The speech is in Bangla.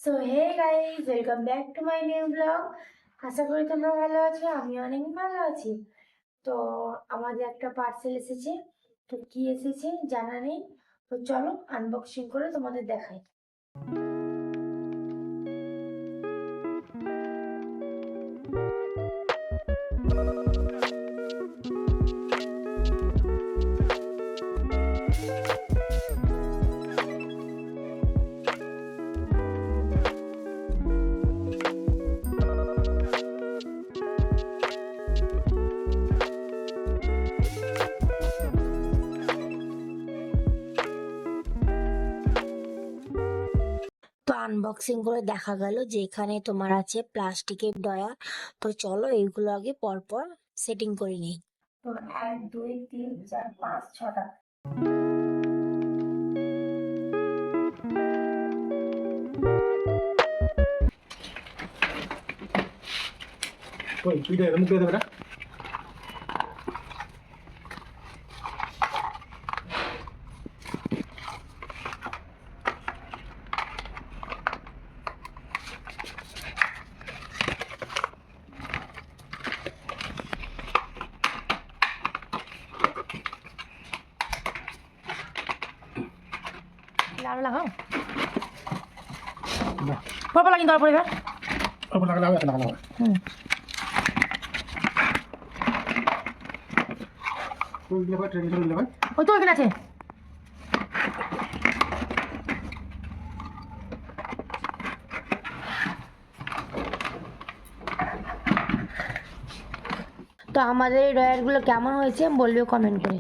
So hey guys, welcome back to my new blog. আশা করি তোমরা ভালো আছো, আমি অনেক ভালো আছি। তো আমাদের একটা পার্সেল এসেছে, তো কি এসেছে জানা নেই। তো চলো আনবক্সিং করে তোমাদের দেখাই। তো আনবক্সিং করে দেখা গেল যে এখানে তোমার আছে প্লাস্টিকের ডয়া। তো চলো এইগুলো আগে পরপর সেটিং করে নিই। তো 1 2 3 4 5 6টা। ওই তুই দে মুখ দিয়ে দেবে না লাগাও লাগাও না পরপর লাগিয়ে দেওয়ার পরে এবার ওপর লাগাও এটা লাগাও তুই দিলে ভাই ট্রেন দিলে ভাই ওই তো এখানে আছে। তো আমাদের এই ডয়ারগুলো কেমন হয়েছে বলবে কমেন্ট করে।